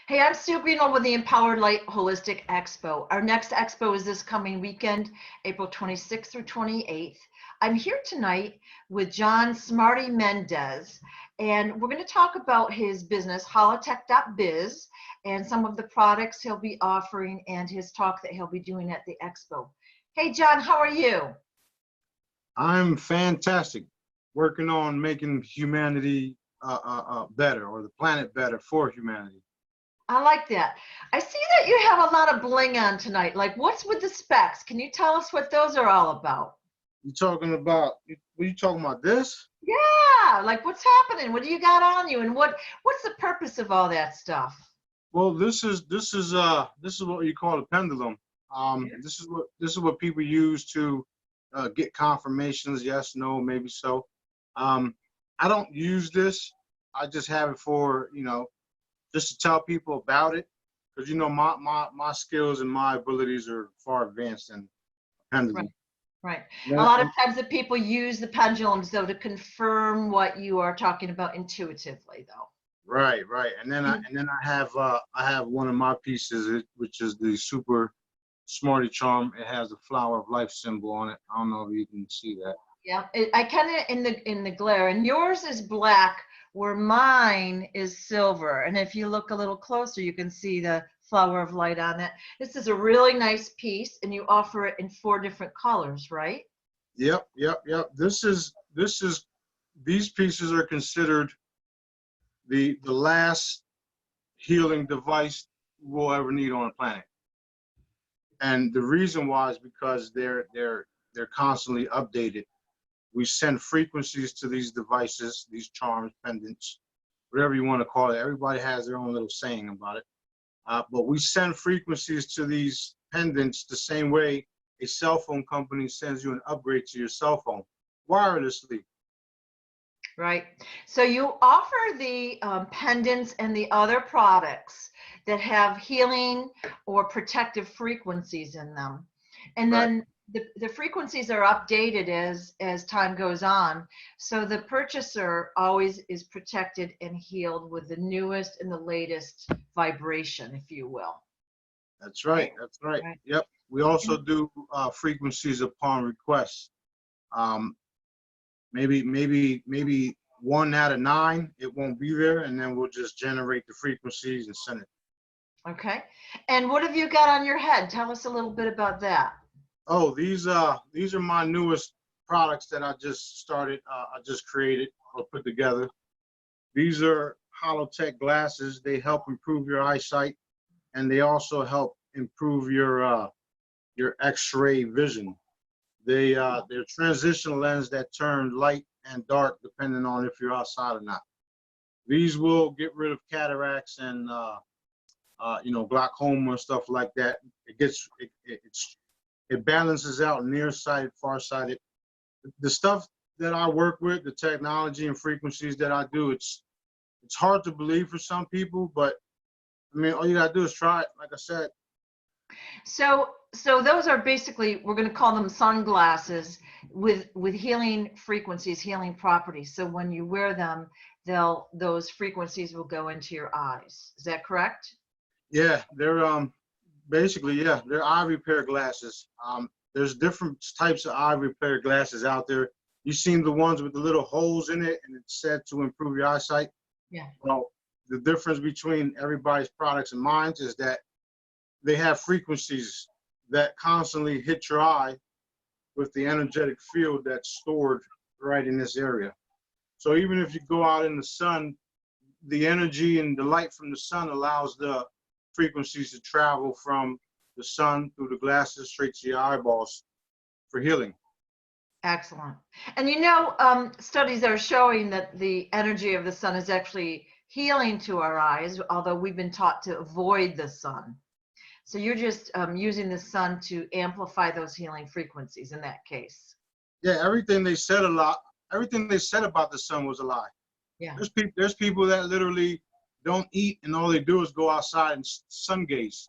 Hey, I'm Sue Greenwald with the Empowered Light Holistic Expo. Our next expo is this coming weekend, April 26th through 28th. I'm here tonight with John Smarty Mendez, and we're going to talk about his business, holotech.biz, and some of the products he'll be offering and his talk that he'll be doing at the expo. Hey, John, how are you? I'm fantastic, working on making humanity better, or the planet better for humanity. I like that. I see that you have a lot of bling on tonight. Like, what's with the specs? Can you tell us what those are all about? You talking about? Were you talking about this? Yeah, like what's happening? What do you got on you, and what's the purpose of all that stuff? Well, this is what you call a pendulum. This is what people use to get confirmations. Yes, no, maybe so. I don't use this. I just have it for just to tell people about it, because my skills and my abilities are far advanced in pendulum. Right. Yeah. A lot of times the people use the pendulums though to confirm what you are talking about intuitively though. Right. And then I have one of my pieces, which is the super Smarty charm. It has the flower of life symbol on it. I don't know if you can see that. Yeah, I kind of in the glare, and yours is black where mine is silver. And if you look a little closer, you can see the flower of light on it. This is a really nice piece, and you offer it in 4 different colors, right? Yep. These pieces are considered the last healing device we'll ever need on the planet. And the reason why is because they're constantly updated. We send frequencies to these devices, these charms, pendants, whatever you want to call it. Everybody has their own little saying about it. But we send frequencies to these pendants the same way a cell phone company sends you an upgrade to your cell phone, wirelessly. Right. So you offer the pendants and the other products that have healing or protective frequencies in them. And then the frequencies are updated as time goes on. So the purchaser always is protected and healed with the newest and the latest vibration, if you will. That's right. Yep. We also do frequencies upon request. Maybe 1 out of 9, it won't be there, and then we'll just generate the frequencies and send it. Okay. And what have you got on your head? Tell us a little bit about that. Oh, these are my newest products that I just started. I just created or put together. These are holotech glasses. They help improve your eyesight, and they also help improve your X-ray vision. They're transition lens that turn light and dark depending on if you're outside or not. These will get rid of cataracts and glaucoma and stuff like that. It balances out nearsighted, farsighted. The stuff that I work with, the technology and frequencies that I do, it's hard to believe for some people, but I mean, all you gotta do is try it, like I said. So those are basically, we're going to call them sunglasses with healing frequencies, healing properties. So when you wear them, those frequencies will go into your eyes. Is that correct? Yeah, they're they're eye repair glasses. There's different types of eye repair glasses out there. You've seen the ones with the little holes in it, and it's said to improve your eyesight. Yeah. Well, the difference between everybody's products and mine is that they have frequencies that constantly hit your eye with the energetic field that's stored right in this area. So even if you go out in the sun, the energy and the light from the sun allows the frequencies to travel from the sun through the glasses straight to your eyeballs for healing. Excellent. And studies are showing that the energy of the sun is actually healing to our eyes, although we've been taught to avoid the sun. So you're just using the sun to amplify those healing frequencies in that case. Yeah, everything they said about the sun was a lie. Yeah. There's people that literally don't eat and all they do is go outside and sun gaze.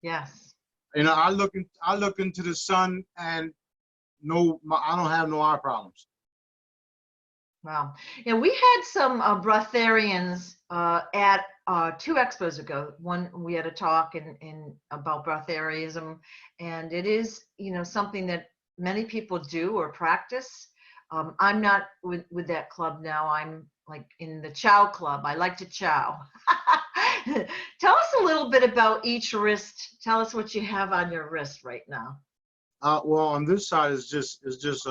Yes. I look into the sun and I don't have no eye problems. Wow. Yeah, we had some breatharians at 2 expos ago. One, we had a talk in about breatharianism, and it is, something that many people do or practice. I'm not with that club now. I'm like in the chow club. I like to chow. Tell us a little bit about each wrist. Tell us what you have on your wrist right now. Well, on this side is just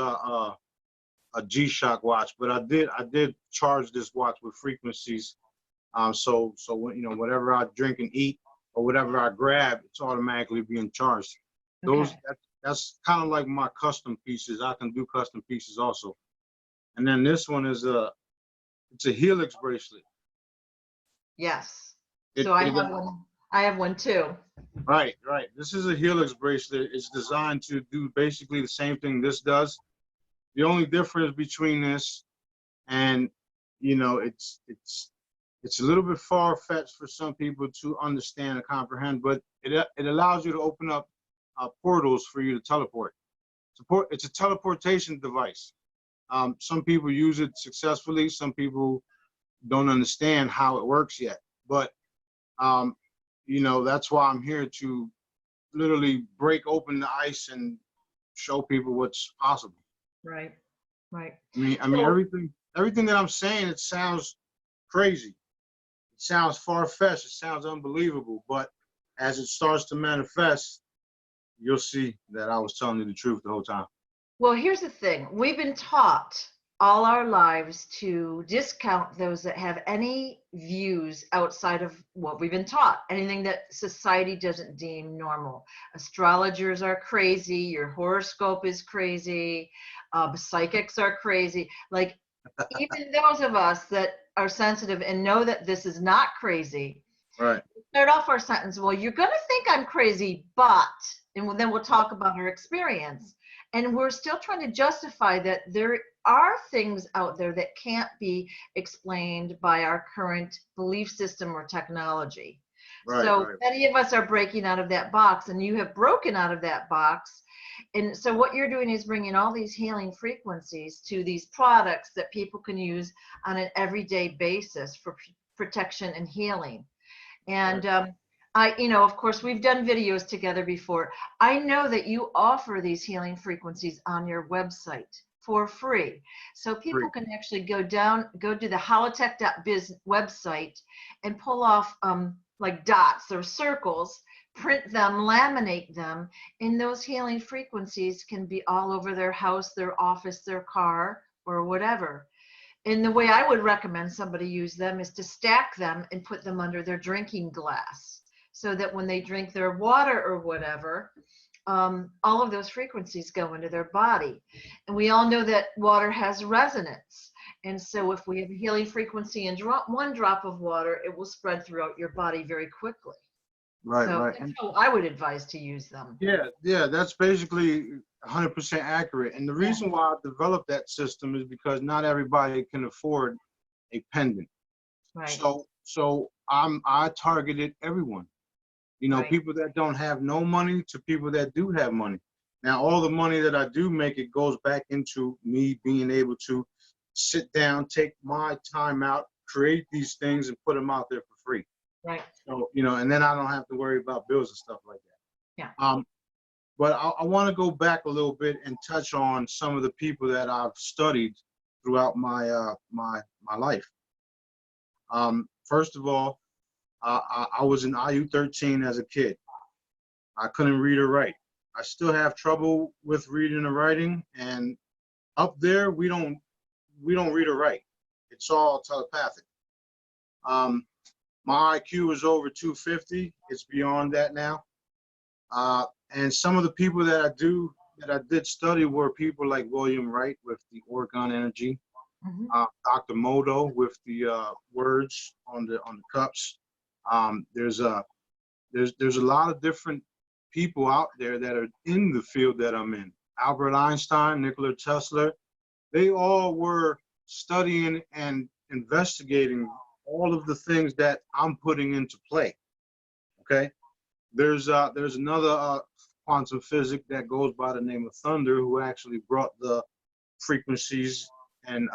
a G-Shock watch, but I did charge this watch with frequencies. So when, whatever I drink and eat or whatever I grab, it's automatically being charged. Okay. That's kind of like my custom pieces. I can do custom pieces also. And then this one is it's a Helix bracelet. Yes. It, So I it have one. I have one too. right. This is a Helix bracelet. It's designed to do basically the same thing this does. The only difference between this and, it's a little bit far-fetched for some people to understand and comprehend, but it allows you to open up portals for you to teleport. It's a teleportation device. Some people use it successfully. Some people don't understand how it works yet. But that's why I'm here to literally break open the ice and show people what's possible. Right. Right. I mean, So, everything that I'm saying, it sounds crazy. It sounds far-fetched. It sounds unbelievable. But as it starts to manifest, you'll see that I was telling you the truth the whole time. well, here's the thing. We've been taught all our lives to discount those that have any views outside of what we've been taught, anything that society doesn't deem normal. Astrologers are crazy, your horoscope is crazy, psychics are crazy. Like, even those of us that are sensitive and know that this is not crazy, Right. start off our sentence, well, you're going to think I'm crazy, but, and then we'll talk about our experience. And we're still trying to justify that there are things out there that can't be explained by our current belief system or technology. So Right. many of us are breaking out of that box, and you have broken out of that box. And so what you're doing is bringing all these healing frequencies to these products that people can use on an everyday basis for protection and healing. And of course, we've done videos together before. I know that you offer these healing frequencies on your website for free. So people Free. can actually go to the holotech.biz website and pull off like dots or circles, print them, laminate them, and those healing frequencies can be all over their house, their office, their car, or whatever. And the way I would recommend somebody use them is to stack them and put them under their drinking glass so that when they drink their water or whatever, all of those frequencies go into their body. And we all know that water has resonance. And so if we have a healing frequency in one drop of water, it will spread throughout your body very quickly. So Right. that's how I would advise to use them. Yeah, that's basically 100% accurate. And the Yeah. reason why I developed that system is because not everybody can afford a pendant. Right. So I targeted everyone. Right. People that don't have no money to people that do have money. Now, all the money that I do make, it goes back into me being able to sit down, take my time out, create these things, and put them out there for free. Right. So, and then I don't have to worry about bills and stuff like that. Yeah. But I want to go back a little bit and touch on some of the people that I've studied throughout my my life. First of all, I was in IU-13 as a kid. I couldn't read or write. I still have trouble with reading and writing. And up there, we don't read or write. It's all telepathic. My IQ is over 250. It's beyond that now. And some of the people that I did study were people like William Wright with the orgone energy, Dr. Modo with the words on the cups. There's a lot of different people out there that are in the field that I'm in. Albert Einstein, Nikola Tesla, they all were studying and investigating all of the things that I'm putting into play. Okay, there's another quantum physics that goes by the name of Thunder, who actually brought the frequencies and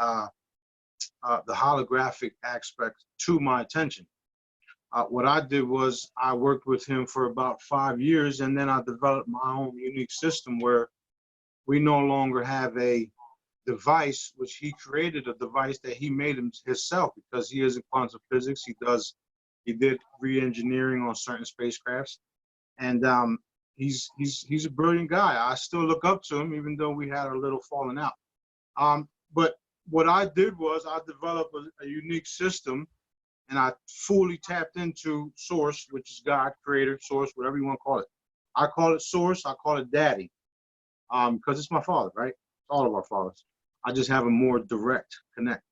the holographic aspect to my attention. What I did was I worked with him for about 5 years, and then I developed my own unique system where we no longer have a device, which he created a device that he made himself because he is in quantum physics. He did re-engineering on certain spacecrafts, and he's a brilliant guy. I still look up to him, even though we had a little falling out. But what I did was I developed a unique system, and I fully tapped into Source, which is God, Creator, Source, whatever you want to call it. I call it Source. I call it Daddy, because it's my father, right? It's all of our fathers. I just have a more direct connect.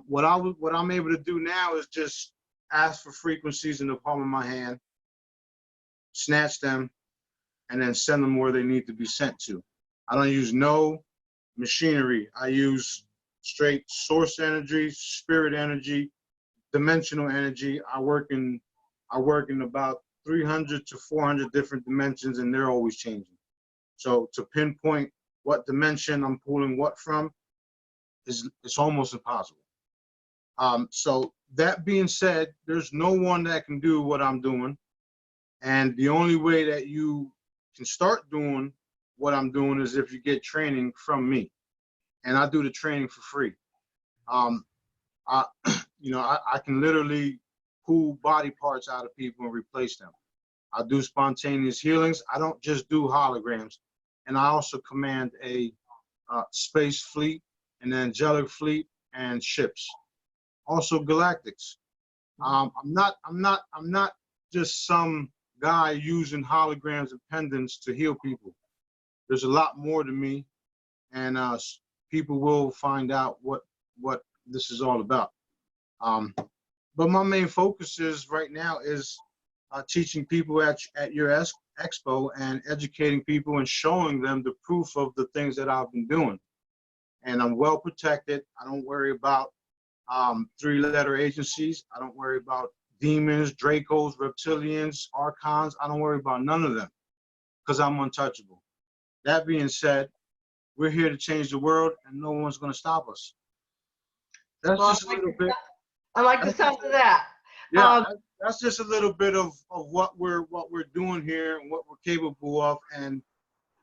What I'm able to do now is just ask for frequencies in the palm of my hand, snatch them, and then send them where they need to be sent to. I don't use no machinery. I use straight source energy, spirit energy, dimensional energy. I work in about 300 to 400 different dimensions, and they're always changing. So to pinpoint what dimension I'm pulling what from it's almost impossible. So that being said, there's no one that can do what I'm doing, and the only way that you can start doing what I'm doing is if you get training from me, and I do the training for free. I can literally pull body parts out of people and replace them. I do spontaneous healings. I don't just do holograms, and I also command a space fleet, an angelic fleet, and ships. Also galactics. I'm not just some guy using holograms and pendants to heal people. There's a lot more to me, and people will find out what this is all about. But my main focus is right now is teaching people at your Expo and educating people and showing them the proof of the things that I've been doing. And I'm well protected. I don't worry about 3-letter agencies. I don't worry about demons, Dracos, reptilians, archons. I don't worry about none of them because I'm untouchable. That being said, we're here to change the world, and no one's going to stop us. That's just a little bit. I like the sound of that. Yeah, that's just a little bit of what we're doing here and what we're capable of. And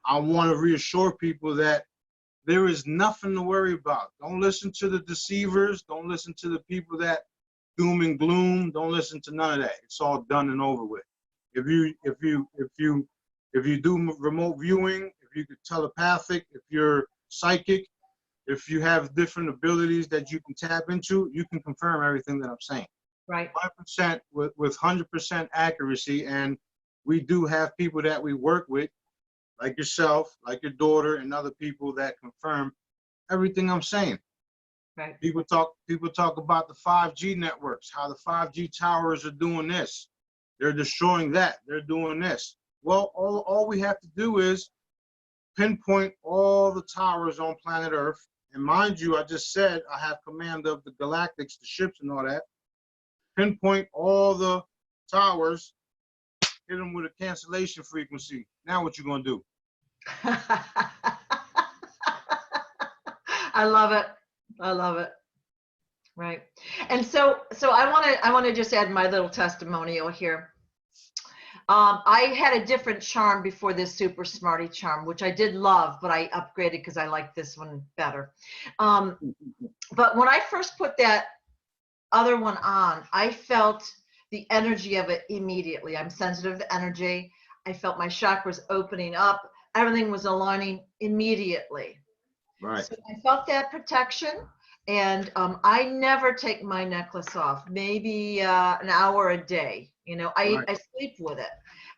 I want to reassure people that there is nothing to worry about. Don't listen to the deceivers. Don't listen to the people that doom and gloom. Don't listen to none of that. It's all done and over with. If you do remote viewing, if you're telepathic, if you're psychic, if you have different abilities that you can tap into, you can confirm everything that I'm saying. Right. 100% with 100% accuracy. And we do have people that we work with, like yourself, like your daughter, and other people that confirm everything I'm saying. Right. People talk about the 5G networks, how the 5G towers are doing this. They're destroying that. They're doing this. Well, all we have to do is pinpoint all the towers on planet Earth. And mind you, I just said I have command of the galactics, the ships and all that. Pinpoint all the towers, hit them with a cancellation frequency. Now what you gonna do? I love it. I love it. Right. And so I want to just add my little testimonial here. I had a different charm before this Super Smarty charm, which I did love, but I upgraded because I like this one better. But when I first put that other one on, I felt the energy of it immediately. I'm sensitive to energy. I felt my chakras opening up. Everything was aligning immediately. Right. So I felt that protection. And I never take my necklace off, maybe an hour a day. You know, I sleep with it.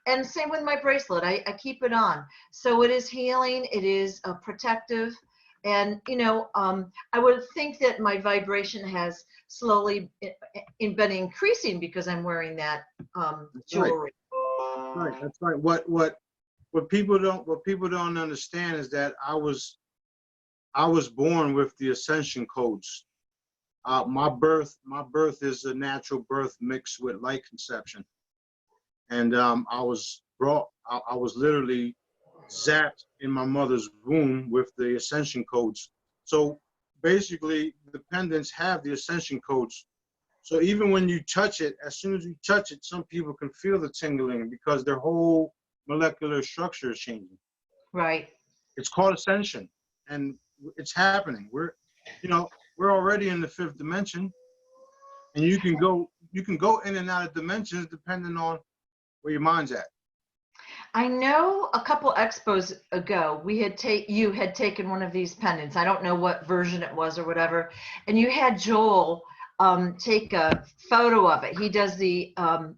And same with my bracelet. I keep it on. So it is healing. It is protective. And, you know, I would think that my vibration has slowly been increasing because I'm wearing that jewelry. Right. That's right. What people don't understand is that I was born with the Ascension codes. My birth is a natural birth mixed with light conception, and I was literally zapped in my mother's womb with the Ascension codes. So basically the pendants have the Ascension codes. So even when you touch it, as soon as you touch it, some people can feel the tingling because their whole molecular structure is changing. Right. It's called Ascension, and it's happening. We're already in the fifth dimension, and you can go in and out of dimensions depending on where your mind's at. I know a couple expos ago, you had taken one of these pendants. I don't know what version it was or whatever, and you had Joel take a photo of it. He does the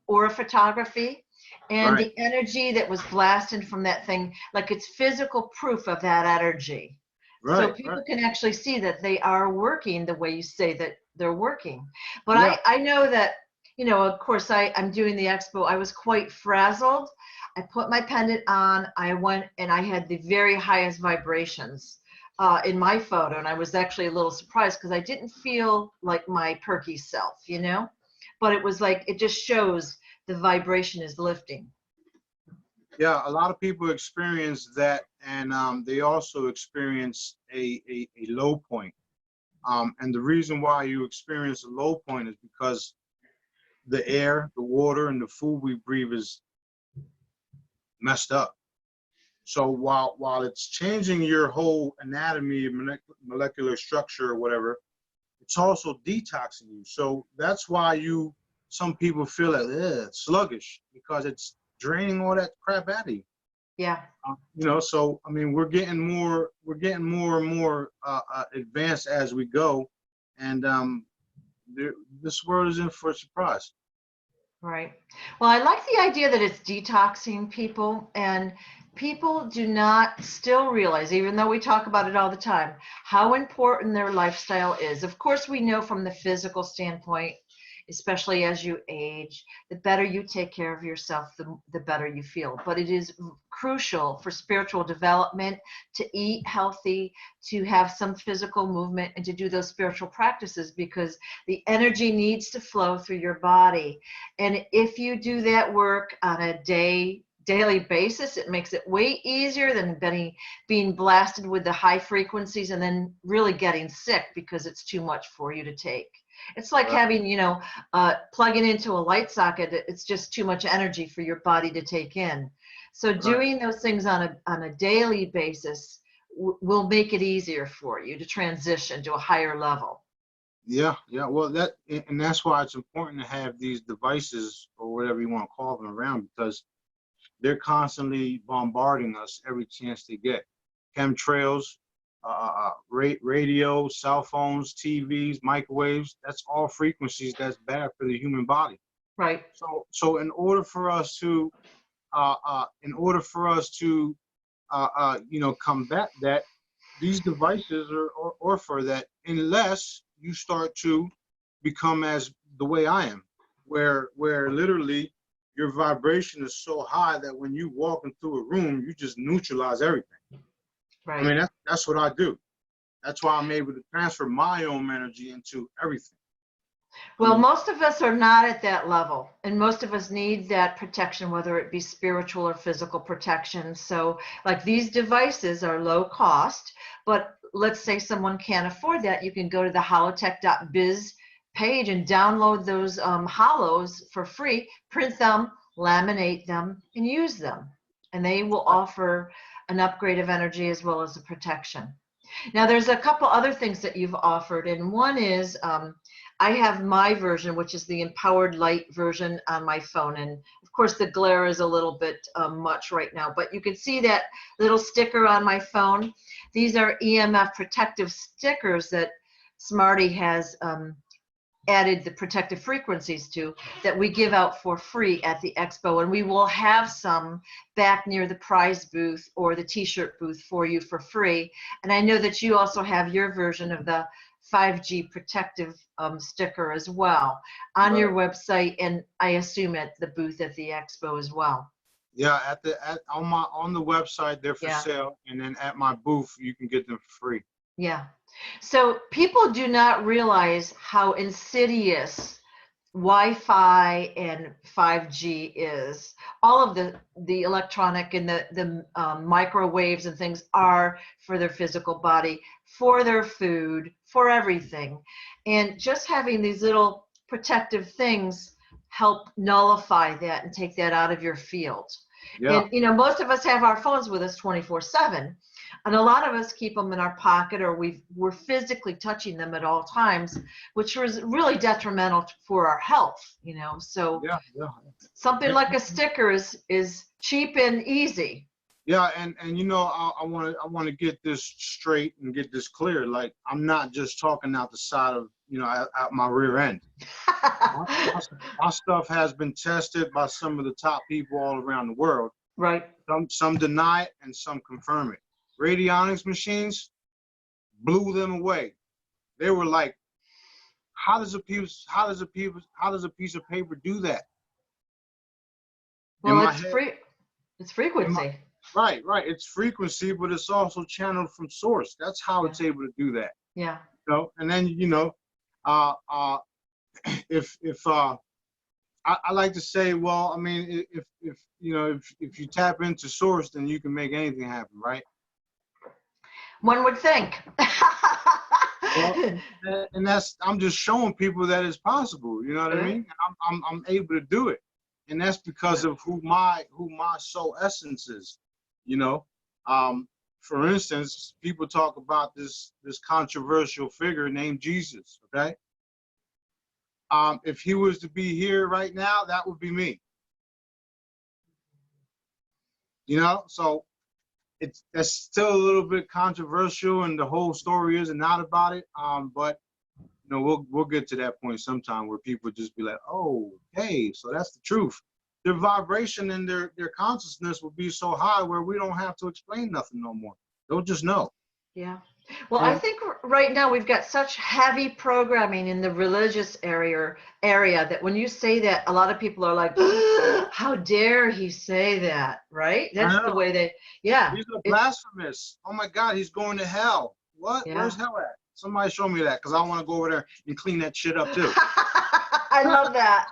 aura photography, and Right. the energy that was blasted from that thing, like it's physical proof of that energy. So Right. people Right. can actually see that they are working the way you say that they're working. But Yeah. I know that, of course, I'm doing the expo. I was quite frazzled. I put my pendant on. I went and I had the very highest vibrations in my photo. And I was actually a little surprised because I didn't feel like my perky self, But it was like, it just shows the vibration is lifting. Yeah, a lot of people experience that, and they also experience a low point. And the reason why you experience a low point is because the air, the water, and the food we breathe is messed up. So while it's changing your whole anatomy, molecular structure, or whatever, it's also detoxing you. So that's why some people feel like sluggish, because it's draining all that crap out of you. Yeah. So I mean, we're getting more and more advanced as we go, and this world is in for a surprise. Right. Well, I like the idea that it's detoxing people, and people do not still realize, even though we talk about it all the time, how important their lifestyle is. Of course, we know from the physical standpoint, especially as you age, the better you take care of yourself, the better you feel. But it is crucial for spiritual development to eat healthy, to have some physical movement, and to do those spiritual practices, because the energy needs to flow through your body. And if you do that work on a daily basis, it makes it way easier than being blasted with the high frequencies and then really getting sick because it's too much for you to take. It's like Right. having, plugging into a light socket. It's just too much energy for your body to take in. So doing those things on a daily basis will make it easier for you to transition to a higher level. Yeah. Well, that's why it's important to have these devices, or whatever you want to call them, around, because they're constantly bombarding us every chance they get. Chemtrails, radio, cell phones, TVs, microwaves, that's all frequencies that's bad for the human body. Right. So in order for us to combat that, these devices are for that, unless you start to become as the way I am, where literally your vibration is so high that when you walk into a room, you just neutralize everything. Right. I mean, that's what I do. That's why I'm able to transfer my own energy into everything. Well, most of us are not at that level, and most of us need that protection, whether it be spiritual or physical protection. So like these devices are low cost, but let's say someone can't afford that. You can go to the holotech.biz page and download those hollows for free, print them, laminate them, and use them. And they will offer an upgrade of energy as well as a protection. Now, there's a couple other things that you've offered, and one is I have my version, which is the empowered light version on my phone. And of course, the glare is a little bit much right now, but you can see that little sticker on my phone. These are EMF protective stickers that Smarty has added the protective frequencies to, that we give out for free at the expo. And we will have some back near the prize booth or the t-shirt booth for you for free. And I know that you also have your version of the 5G protective sticker as well on your website, and I assume at the booth at the expo as well. Yeah, on the website they're for sale, and then at my booth you can get them for free. Yeah. So people do not realize how insidious Wi-Fi and 5G is. All of the electronic and the microwaves and things are for their physical body, for their food, for everything. And just having these little protective things help nullify that and take that out of your field. Yeah. And, you know, most of us have our phones with us 24/7. And a lot of us keep them in our pocket, or we're physically touching them at all times, which was really detrimental for our health, you know. So Yeah. Yeah. something like a sticker is cheap and easy. Yeah, and you know, I want to get this straight and get this clear. Like, I'm not just talking out the side of, you know, out my rear end. My stuff has been tested by some of the top people all around the world. Right. Some deny it and some confirm it. Radionics machines blew them away. They were like, how does a piece of paper do that? Well, it's frequency. Right. It's frequency, but it's also channeled from source. That's how it's able to do that. Yeah. You know, and then, you know, if I like to say, well, I mean, if you know, if you tap into source, then you can make anything happen, right? One would think. Well, and that's, I'm just showing people that it's possible. You know what I mean? I'm able to do it, and that's because of who my soul essence is. You know, for instance, people talk about this controversial figure named Jesus. Okay, if he was to be here right now, that would be me. You know, so that's still a little bit controversial, and the whole story is not about it. But you know, we'll get to that point sometime where people just be like, oh, hey, so that's the truth. Their vibration and their consciousness will be so high where we don't have to explain nothing no more. They'll just know. Yeah. Well, I think right now we've got such heavy programming in the religious area that when you say that, a lot of people are like, how dare he say that, right? That's the way they, yeah. He's a blasphemous. Oh my God, he's going to hell. What? Yeah. Where's hell at? Somebody show me that, because I want to go over there and clean that shit up too. I love that.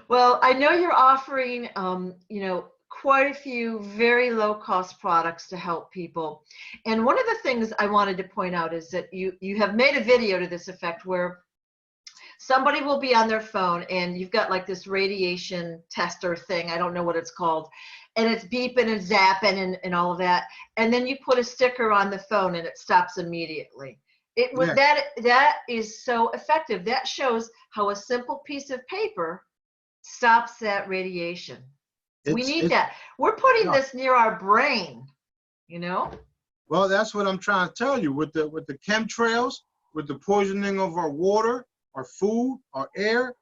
Well, I know you're offering, you know, quite a few very low cost products to help people. And one of the things I wanted to point out is that you have made a video to this effect where somebody will be on their phone and you've got like this radiation tester thing. I don't know what it's called. And it's beeping and zapping and all of that. And then you put a sticker on the phone and it stops immediately. It was that is so effective. That shows how a simple piece of paper stops that radiation. We need that. We're putting this near our brain, you know? Well, that's what I'm trying to tell you. With the chemtrails, with the poisoning of our water, our food, our air,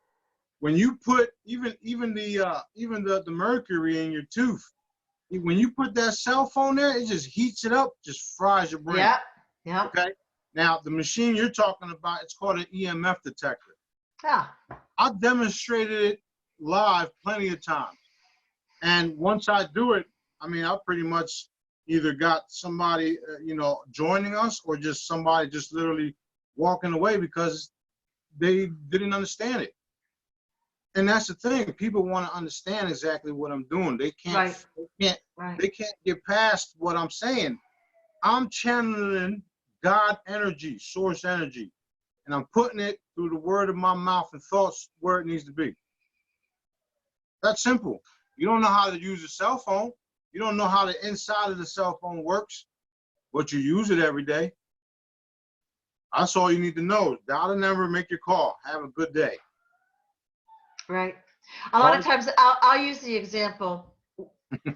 when you put even the mercury in your tooth, when you put that cell phone there, it just heats it up, just fries your brain. Yeah. Okay. Now the machine you're talking about, it's called an EMF detector. Yeah. I demonstrated it live plenty of times. And once I do it, I mean, I pretty much either got somebody, you know, joining us, or just somebody just literally walking away because they didn't understand it. And that's the thing. People want to understand exactly what I'm doing. They can't, they can't get past what I'm saying. I'm channeling God energy, source energy, and I'm putting it through the word of my mouth and thoughts where it needs to be. That's simple. You don't know how to use a cell phone. You don't know how the inside of the cell phone works, but you use it every day. That's all you need to know. Dial the number, make your call. Have a good day. Right. A lot of times I'll use the example.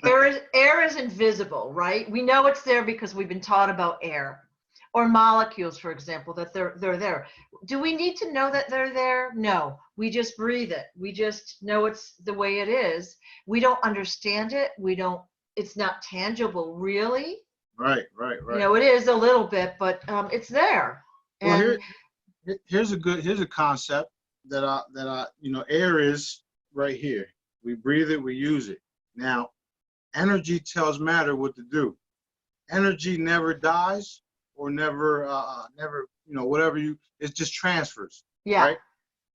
Air is invisible, right? We know it's there because we've been taught about air. Or molecules, for example, that they're there. Do we need to know that they're there? No, we just breathe it. We just know it's the way it is. We don't understand it. It's not tangible, really. Right. You know, it is a little bit, but it's there. Well, here's a concept that I you know, air is right here. We breathe it, we use it. Now, energy tells matter what to do. Energy never dies. Or never, you know, whatever it just transfers. Yeah. Right?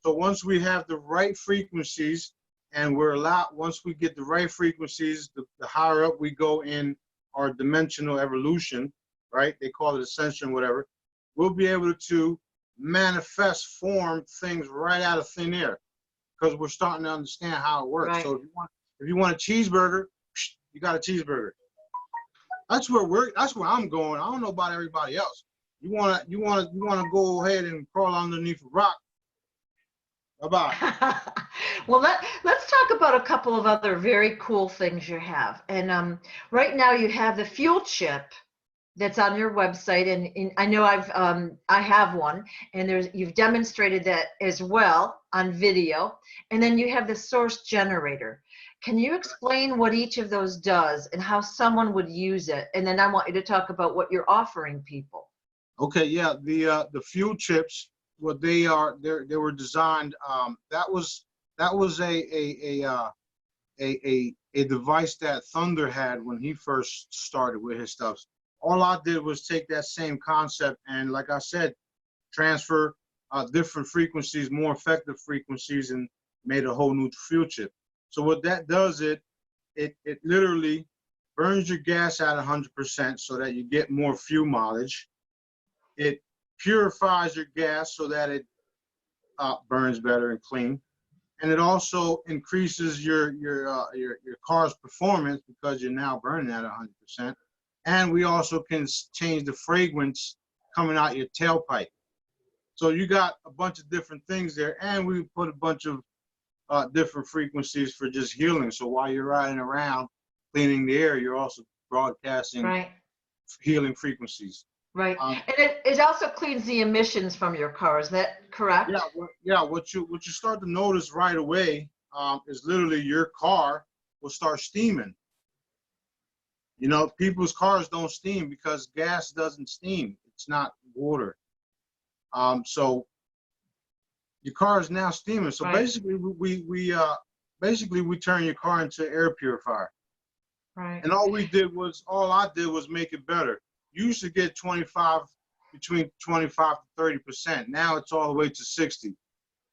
So once we have the right frequencies, and once we get the right frequencies, the higher up we go in our dimensional evolution, right? They call it Ascension, whatever. We'll be able to manifest, form things right out of thin air because we're starting to understand how it works. Right. So if you want a cheeseburger, you got a cheeseburger. That's where I'm going. I don't know about everybody else. You wanna go ahead and crawl underneath a rock. Bye-bye. Well, let's talk about a couple of other very cool things you have. And right now you have the fuel chip that's on your website, and I know I have one, and you've demonstrated that as well on video. And then you have the source generator. Can you explain what each of those does and how someone would use it? And then I want you to talk about what you're offering people. Okay, yeah, the fuel chips, what they are, they were designed. That was a device that Thunder had when he first started with his stuff. All I did was take that same concept and, like I said, transfer different frequencies, more effective frequencies, and made a whole new fuel chip. So what that does, it literally burns your gas at 100% so that you get more fuel mileage. It purifies your gas so that it burns better and clean, and it also increases your car's performance because you're now burning at 100%. And we also can change the fragrance coming out your tailpipe. So you got a bunch of different things there, and we put a bunch of different frequencies for just healing. So while you're riding around cleaning the air, you're also broadcasting healing frequencies. Right. And it also cleans the emissions from your car. Is that correct? Yeah. What you start to notice right away is literally your car will start steaming. You know, people's cars don't steam because gas doesn't steam. It's not water. So your car is now steaming. So basically, we turn your car into an air purifier. Right. And all I did was make it better. You used to get between 25 to 30%. Now it's all the way to 60.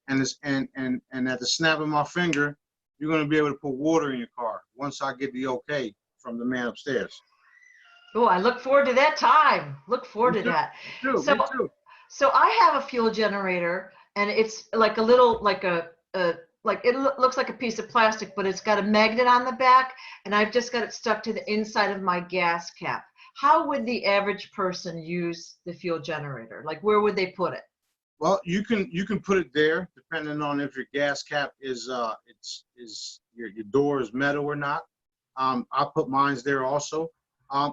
And at the snap of my finger, you're going to be able to put water in your car once I get the okay from the man upstairs. Oh, I look forward to that time. Look forward to that. Me too. So I have a fuel generator, and it's like a little, like it looks like a piece of plastic, but it's got a magnet on the back, and I've just got it stuck to the inside of my gas cap. How would the average person use the fuel generator? Like, where would they put it? Well, you can put it there, depending on if your gas cap is your door is metal or not. I put mine there also,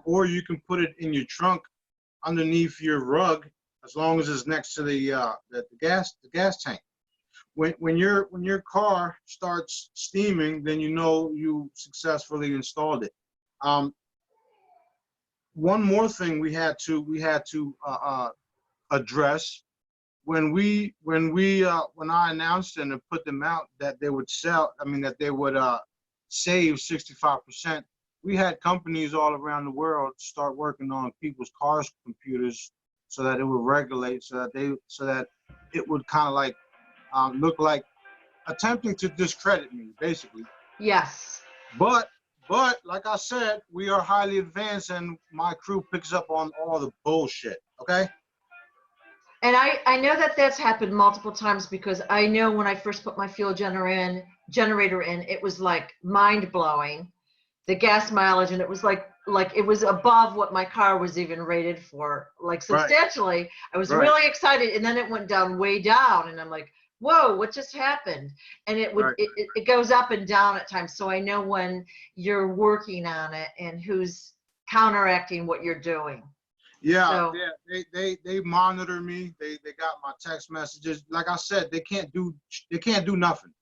or you can put it in your trunk underneath your rug, as long as it's next to the gas tank. When your car starts steaming, then you know you successfully installed it. One more thing we had to address when I announced and put them out that they would save 65%. We had companies all around the world start working on people's cars' computers so that it would regulate, so that it would kind of like look like attempting to discredit me, basically. Yes. But like I said, we are highly advanced, and my crew picks up on all the bullshit. Okay. And I know that that's happened multiple times, because I know when I first put my fuel generator in, it was like mind blowing, the gas mileage, and it was like it was above what my car was even rated for, like substantially. Right. I was really excited, and then it went down way down, and I'm like, whoa, what just happened? And it goes up and down at times. So I know when you're working on it and who's counteracting what you're doing. Yeah, they monitor me. They got my text messages. Like I said, they can't do nothing.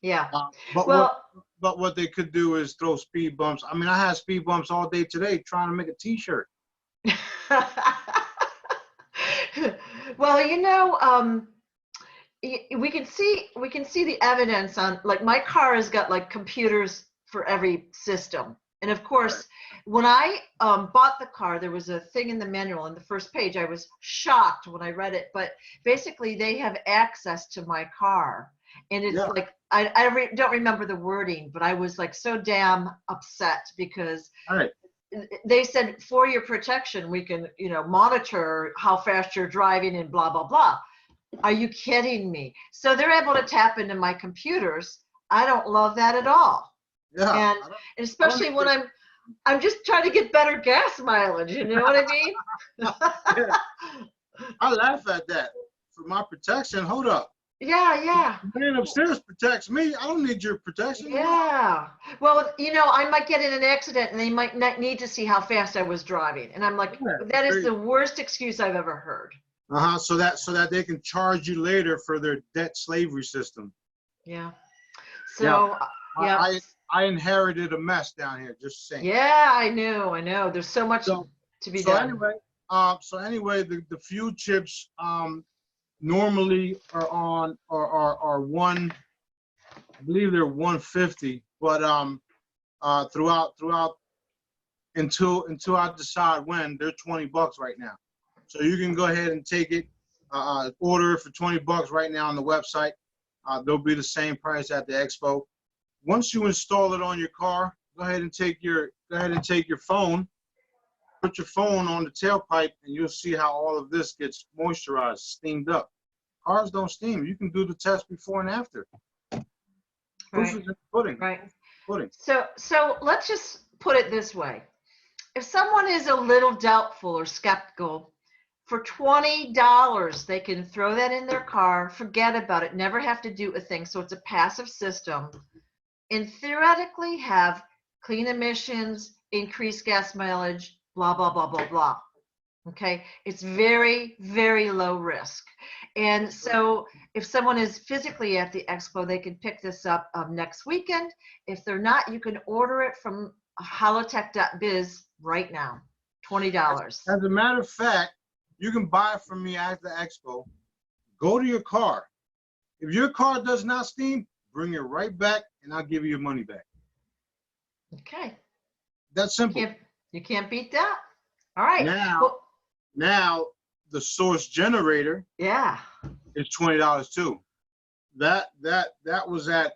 Yeah. But what they could do is throw speed bumps. I mean, I had speed bumps all day today trying to make a T-shirt. Well, you know, we can see the evidence on, like, my car has got like computers for every system. And of course, when I bought the car, there was a thing in the manual on the first page. I was shocked when I read it, but basically they have access to my car. And it's like, I don't remember the wording, but I was like so damn upset because they said for your protection, we can, you know, monitor how fast you're driving and blah, blah, blah. Are you kidding me? So they're able to tap into my computers. I don't love that at all. Yeah. And especially when I'm just trying to get better gas mileage, you know what I mean? Yeah. I laugh at that. For my protection, hold up. Yeah. The man upstairs protects me. I don't need your protection. Yeah. Well, you know, I might get in an accident and they might not need to see how fast I was driving. And I'm like, Yeah, that is the worst excuse I've ever heard. So that they can charge you later for their debt slavery system. Yeah. So, yeah. I inherited a mess down here, just saying. Yeah, I know. There's so much to be done. Anyway, the fuel chips normally are on are one, I believe they're 150, but throughout until I decide when, they're $20 right now. So you can go ahead and take it, order it for $20 right now on the website. They'll be the same price at the Expo. Once you install it on your car, go ahead and take your phone, put your phone on the tailpipe, and you'll see how all of this gets moisturized, steamed up. Cars don't steam. You can do the test before and after. Proof is in the pudding. Right. Pudding. So let's just put it this way. If someone is a little doubtful or skeptical, for $20, they can throw that in their car, forget about it, never have to do a thing. So it's a passive system, and theoretically have clean emissions, increased gas mileage, blah, blah, blah, blah, blah. Okay, it's very, very low risk. And so if someone is physically at the Expo, they can pick this up next weekend. If they're not, you can order it from holotech.biz right now, $20. As a matter of fact, you can buy it from me at the Expo. Go to your car. If your car does not steam, bring it right back, and I'll give you your money back. Okay. That's simple. You can't beat that. All right. Now the source generator, yeah, is $20 too. That was at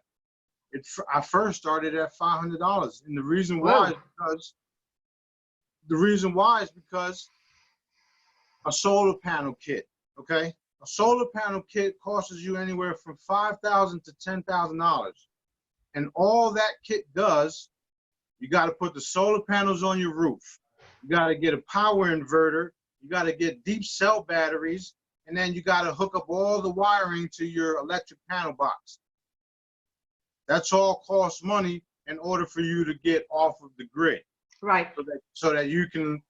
it. I first started at $500, and the reason why is because a solar panel kit. Okay, a solar panel kit costs you anywhere from $5,000 to $10,000, and all that kit does, you got to put the solar panels on your roof. You got to get a power inverter. You got to get deep cell batteries, and then you got to hook up all the wiring to your electric panel box. That's all costs money in order for you to get off of the grid. Right. So that you can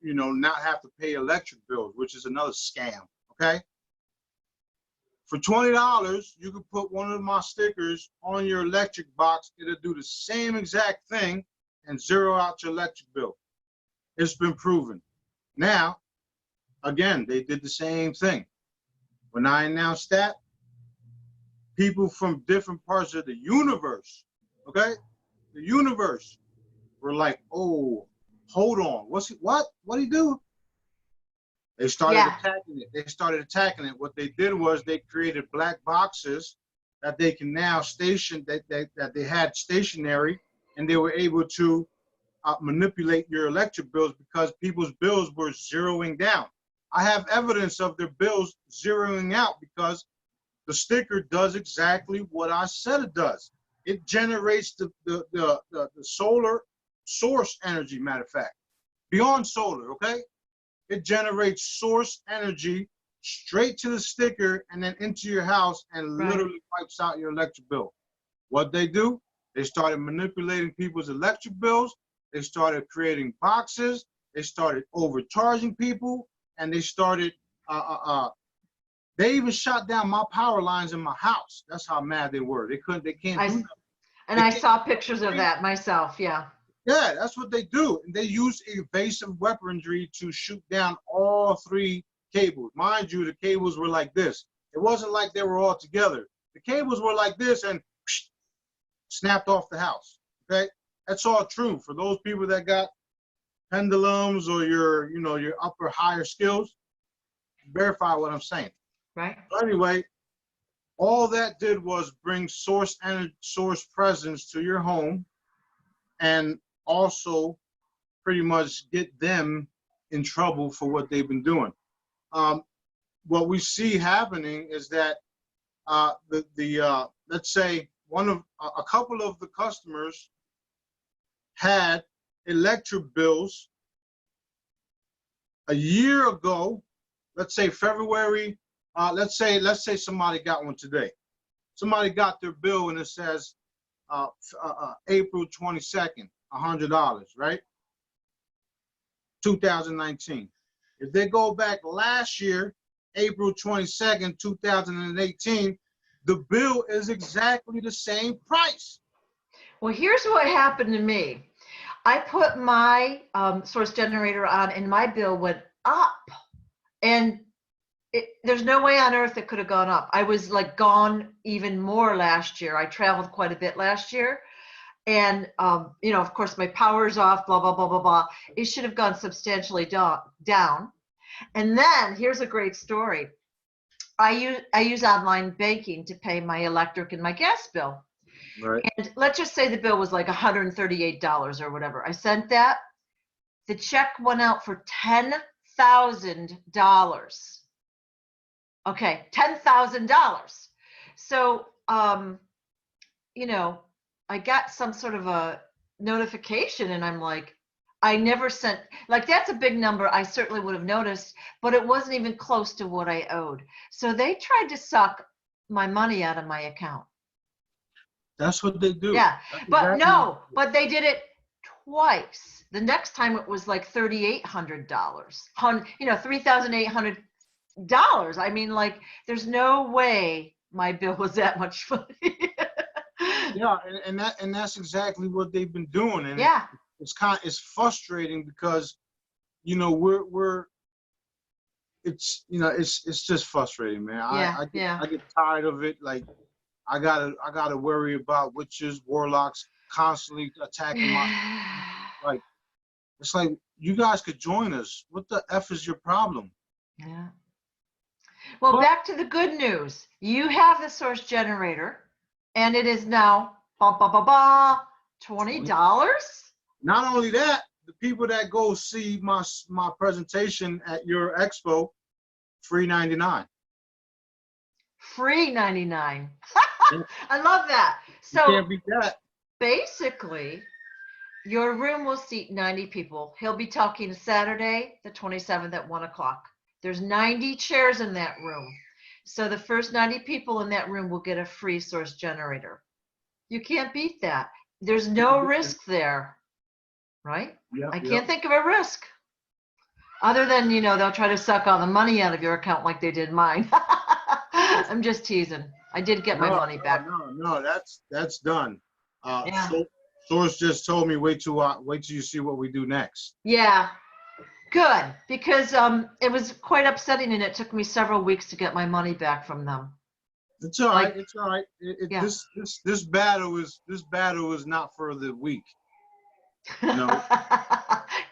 not have to pay electric bills, which is another scam. Okay. For $20, you can put one of my stickers on your electric box. It'll do the same exact thing and zero out your electric bill. It's been proven. Now, again, they did the same thing. When I announced that, people from different parts of the universe, okay, the universe, were like, "Oh, hold on, what did he do?" They started attacking it. They started attacking it. What they did was they created black boxes that they can now station, that they had stationary, and they were able to manipulate your electric bills because people's bills were zeroing down. I have evidence of their bills zeroing out because the sticker does exactly what I said it does. It generates the solar source energy, matter of fact, beyond solar, okay? It generates source energy straight to the sticker and then into your house and literally wipes out your electric bill. What they do, they started manipulating people's electric bills. They started creating boxes. They started overcharging people, and they started, they even shot down my power lines in my house. That's how mad they were. They can't do that. And I saw pictures of that myself, yeah. Yeah, that's what they do. And they use evasive weaponry to shoot down all three cables. Mind you, the cables were like this. It wasn't like they were all together. The cables were like this and snapped off the house, okay? That's all true. For those people that got pendulums or your upper higher skills, verify what I'm saying. Right. But anyway, all that did was bring source presence to your home, and also pretty much get them in trouble for what they've been doing. What we see happening is that let's say a couple of the customers had electric bills a year ago. Let's say February. Let's say somebody got one today. Somebody got their bill and it says April 22nd, $100, right? 2019. If they go back last year, April 22nd, 2018, the bill is exactly the same price. Well, here's what happened to me. I put my source generator on and my bill went up. And there's no way on earth it could have gone up. I was like gone even more last year. I traveled quite a bit last year. And, you know, of course, my power's off, blah, blah, blah, blah, blah. It should have gone substantially down. And then here's a great story. I use online banking to pay my electric and my gas bill. Right. And let's just say the bill was like $138 or whatever. I sent that. The check went out for $10,000. Okay, $10,000. So, you know, I got some sort of a notification and I'm like, I never sent, like that's a big number. I certainly would have noticed, but it wasn't even close to what I owed. So they tried to suck my money out of my account. That's what they do. Yeah, That's but exactly no, but they did it twice. The next time it was like $3,800, you know, $3,800. I mean, like, there's no way my bill was that much money. Yeah, and that's exactly what they've been doing. And yeah, it's frustrating because, you know, it's just frustrating, man. yeah, I get tired of it. Like I gotta worry about witches, warlocks constantly attacking my, like, it's like, you guys could join us. What the F is your problem? Yeah. Well, But back to the good news. You have the source generator, and it is now $20. not only that, the people that go see my presentation at your expo, free 99. Free 99. I love that. You So can't beat that. basically, your room will seat 90 people. He'll be talking Saturday, the 27th at 1 o'clock. There's 90 chairs in that room. So the first 90 people in that room will get a free source generator. You can't beat that. There's no risk there, right? Yep, I can't think of a risk. Other than, you know, they'll try to suck all the money out of your account like they did mine. I'm just teasing. I did get my money back. No, that's done. Yeah. Source just told me wait till you see what we do next. Yeah. Good, because it was quite upsetting and it took me several weeks to get my money back from them. It's all right. Like, It's all right. yeah. This battle is not for the weak. No,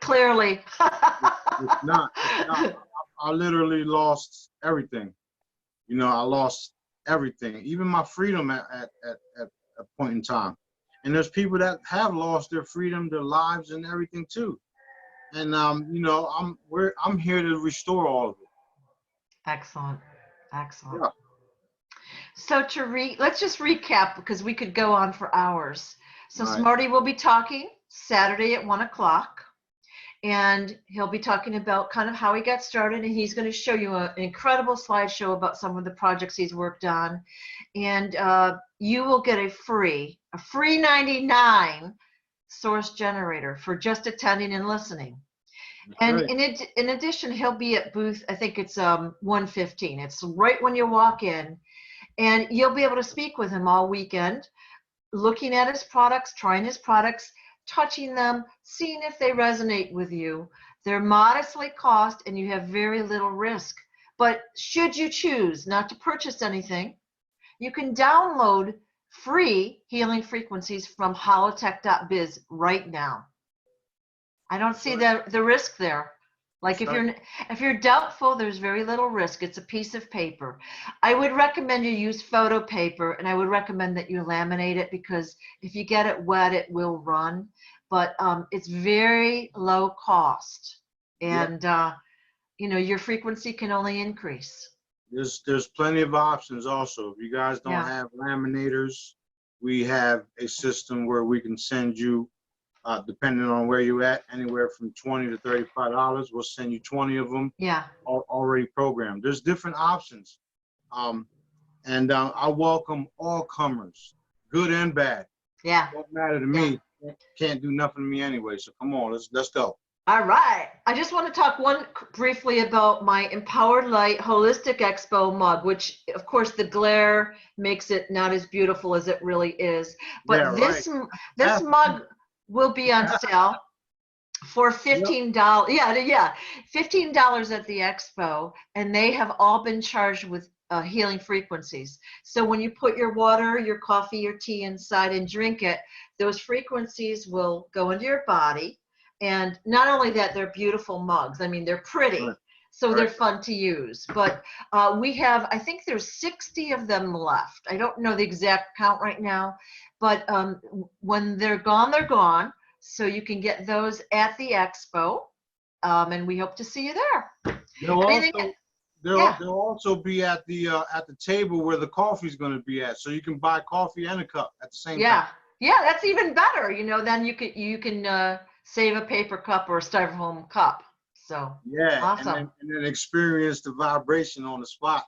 Clearly. it's not. I literally lost everything. You know, I lost everything, even my freedom at a point in time. And there's people that have lost their freedom, their lives, and everything too. And you know, I'm here to restore all of it. Excellent. Excellent. Yeah. So let's just recap because we could go on for hours. So Right. Smarty will be talking Saturday at 1 o'clock. And he'll be talking about kind of how he got started, and he's going to show you an incredible slideshow about some of the projects he's worked on. And you will get a free 99 source generator for just attending and listening. And Right. in addition, he'll be at booth, I think it's 115. It's right when you walk in, and you'll be able to speak with him all weekend, looking at his products, trying his products, touching them, seeing if they resonate with you. They're modestly cost and you have very little risk. But should you choose not to purchase anything, you can download free healing frequencies from holotech.biz right now. I don't see the risk there. Like if you're doubtful, there's very little risk. It's a piece of paper. I would recommend you use photo paper, and I would recommend that you laminate it because if you get it wet, it will run. but it's very low cost, Yep. and you know, your frequency can only increase. There's plenty of options also. If you guys don't Yeah. have laminators, we have a system where we can send you, depending on where you're at, anywhere from $20 to $35. We'll send you 20 of them Yeah. already programmed. There's different options. And I welcome all comers, good and bad. Yeah. Don't matter to me. Can't do nothing to me anyway. So come on, let's go. All right. I just want to talk briefly about my Empowered Light Holistic Expo mug, which of course the glare makes it not as beautiful as it really is. But Yeah, this right. this mug will be on sale for $15. Yeah, $15 at the expo, and they have all been charged with healing frequencies. So when you put your water, your coffee, your tea inside and drink it, those frequencies will go into your body. And not only that, they're beautiful mugs. I mean, they're pretty, Right. so they're fun to use. But we have, I think there's 60 of them left. I don't know the exact count right now, but when they're gone, they're gone. So you can get those at the expo, and we hope to see you there. They'll also be at the table where the coffee's going to be at, so you can buy coffee and a cup at the same time. Yeah, that's even better. You know, then you can save a paper cup or a styrofoam cup. So yeah, awesome. And then experience the vibration on the spot.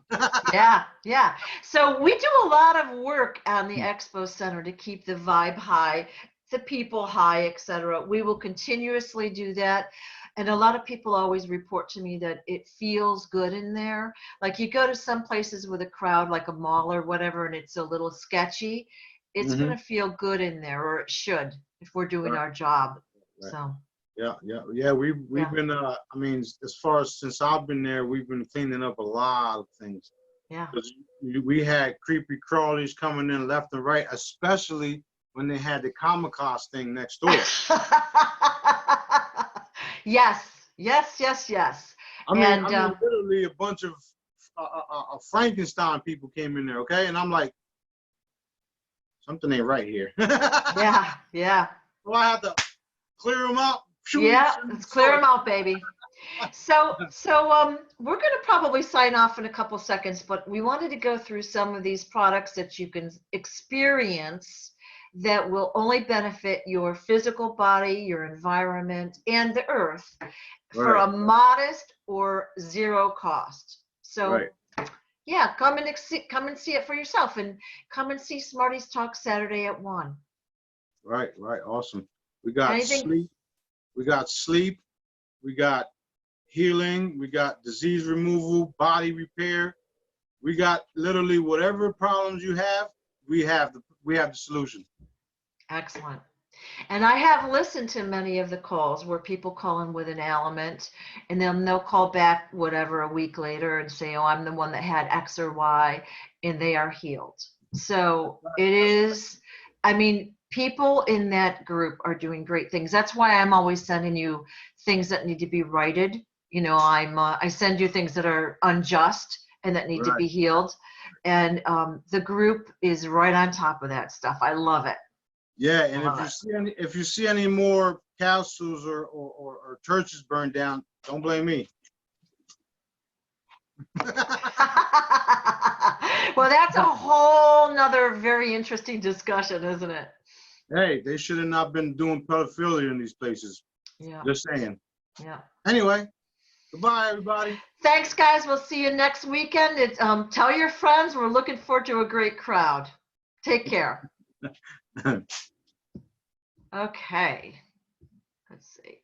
Yeah. So we do a lot of work on the Expo Center to keep the vibe high, the people high, etc. We will continuously do that. And a lot of people always report to me that it feels good in there. Like you go to some places with a crowd, like a mall or whatever, and it's a little sketchy. It's going to feel good in there, or it should, if we're doing our job. Right. So. Yeah. We've been. I mean, as far as since I've been there, we've been cleaning up a lot of things. Yeah. We had creepy crawlies coming in left and right, especially when they had the kamikaze thing next door. Yes. I mean, literally a bunch of Frankenstein people came in there, okay? And I'm like, something ain't right here. Yeah. So I have to clear them out. Let's clear them out, baby. So we're going to probably sign off in a couple seconds, but we wanted to go through some of these products that you can experience that will only benefit your physical body, your environment, and the earth for a modest or zero cost. So yeah, come and see it for yourself, and come and see Smarty's Talk Saturday at 1. Right, awesome. We got sleep, we got healing, we got disease removal, body repair. We got literally whatever problems you have, we have the solution. Excellent. And I have listened to many of the calls where people call in with an ailment, and then they'll call back whatever a week later and say, oh, I'm the one that had X or Y, and they are healed. So it is, I mean, people in that group are doing great things. That's why I'm always sending you things that need to be righted. You know, I send you things that are unjust and that need to be healed. And the group is right on top of that stuff. I love it. Yeah, and if you see any more castles or churches burned down, don't blame me. Well, that's a whole nother very interesting discussion, isn't it? Hey, they should have not been doing pedophilia in these places. Yeah. Just saying. Yeah. Anyway, goodbye, everybody. Thanks, guys. We'll see you next weekend. Tell your friends. We're looking forward to a great crowd. Take care. Okay. Let's see.